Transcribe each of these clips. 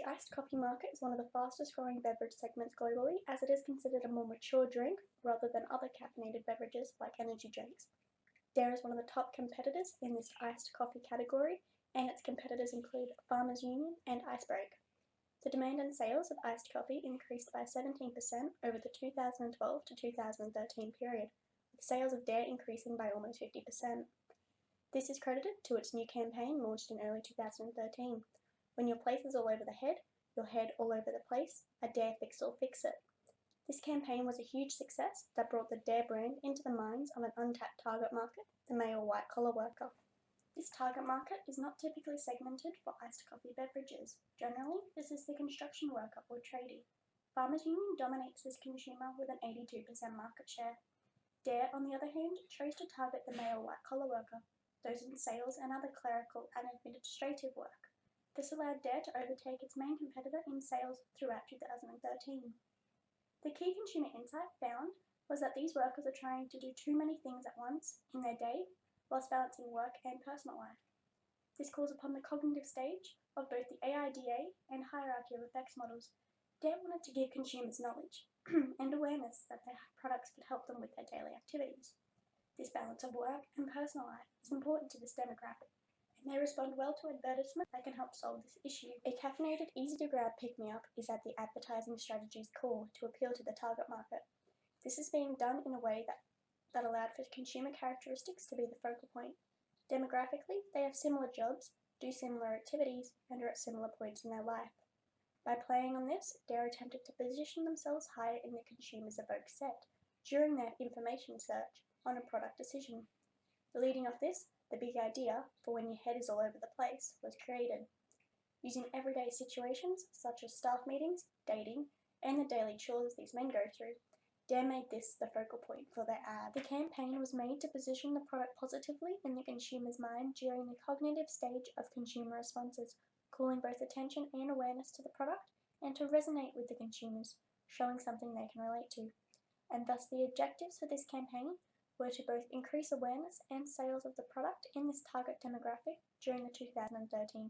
The iced coffee market is one of the fastest growing beverage segments globally, as it is considered a more mature drink rather than other caffeinated beverages like energy drinks. Dare is one of the top competitors in this iced coffee category, and its competitors include Farmers Union and Icebreak. The demand and sales of iced coffee increased by 17% over the 2012 to 2013 period, with sales of Dare increasing by almost 50%. This is credited to its new campaign launched in early 2013. When your place is all over the head, your head all over the place, a Dare fix or fix it. This campaign was a huge success that brought the Dare brand into the minds of an untapped target market, the male white-collar worker. This target market is not typically segmented for iced coffee beverages. Generally, this is the construction worker or tradie. Farmers Union dominates this consumer with an 82% market share. Dare, on the other hand, chose to target the male white-collar worker, those in sales and other clerical and administrative work. This allowed Dare to overtake its main competitor in sales throughout 2013. The key consumer insight found was that these workers are trying to do too many things at once in their day whilst balancing work and personal life. This calls upon the cognitive stage of both the AIDA and hierarchy of effects models. Dare wanted to give consumers knowledge and awareness that their products could help them with their daily activities. This balance of work and personal life is important to this demographic, and they respond well to advertisements that can help solve this issue. A caffeinated, easy-to-grab pick-me-up is at the advertising strategy's core to appeal to the target market. This is being done in a way that allowed for consumer characteristics to be the focal point. Demographically, they have similar jobs, do similar activities, and are at similar points in their life. By playing on this, Dare attempted to position themselves higher in the consumer's evoked set during their information search on a product decision. Leading off this, the big idea for when your head is all over the place was created. Using everyday situations such as staff meetings, dating, and the daily chores these men go through, Dare made this the focal point for their ad. The campaign was made to position the product positively in the consumer's mind during the cognitive stage of consumer responses, calling both attention and awareness to the product and to resonate with the consumers, showing something they can relate to. And thus the objectives for this campaign were to both increase awareness and sales of the product in this target demographic during the 2013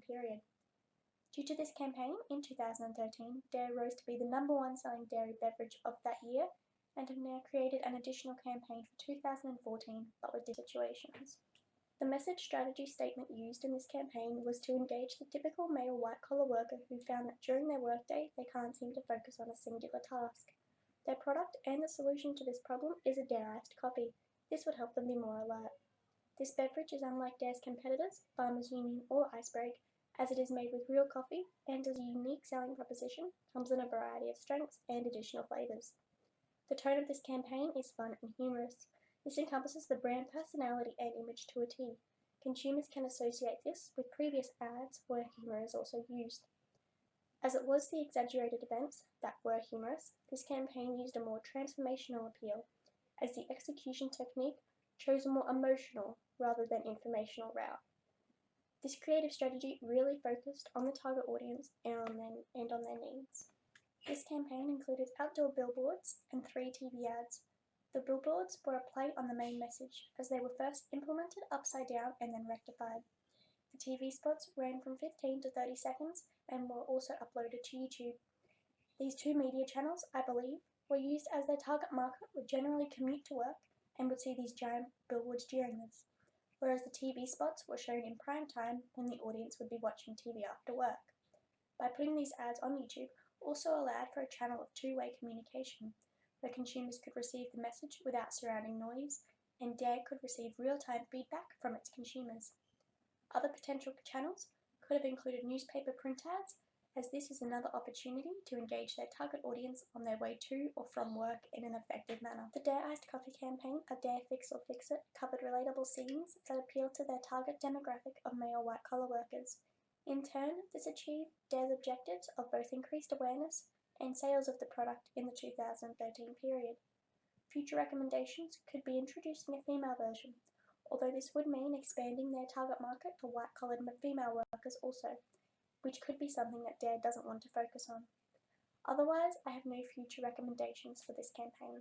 period. Due to this campaign, in 2013, Dare rose to be the #1 selling dairy beverage of that year, and have now created an additional campaign for 2014, but with different situations. The message strategy statement used in this campaign was to engage the typical male white-collar worker who found that during their workday they can't seem to focus on a singular task. Their product and the solution to this problem is a Dare iced coffee. This would help them be more alert. This beverage is unlike Dare's competitors, Farmers Union or Icebreak, as it is made with real coffee and as a unique selling proposition, comes in a variety of strengths and additional flavours. The tone of this campaign is fun and humorous. This encompasses the brand personality and image to a T. Consumers can associate this with previous ads where humour is also used. As it was the exaggerated events that were humorous, this campaign used a more transformational appeal, as the execution technique chose a more emotional rather than informational route. This creative strategy really focused on the target audience and on their needs. This campaign included outdoor billboards and 3 TV ads. The billboards were a play on the main message, as they were first implemented upside down and then rectified. The TV spots ran from 15 to 30 seconds and were also uploaded to YouTube. These 2 media channels, I believe, were used as their target market would generally commute to work and would see these giant billboards during this, whereas the TV spots were shown in prime time when the audience would be watching TV after work. By putting these ads on YouTube also allowed for a channel of 2-way communication, where consumers could receive the message without surrounding noise, and Dare could receive real-time feedback from its consumers. Other potential channels could have included newspaper print ads, as this is another opportunity to engage their target audience on their way to or from work in an effective manner. The Dare Iced Coffee campaign, a Dare Fix or Fix It, covered relatable scenes that appealed to their target demographic of male white-collar workers. In turn, this achieved Dare's objectives of both increased awareness and sales of the product in the 2013 period. Future recommendations could be introducing a female version, although this would mean expanding their target market for white-collared female workers also, which could be something that Dare doesn't want to focus on. Otherwise, I have no future recommendations for this campaign.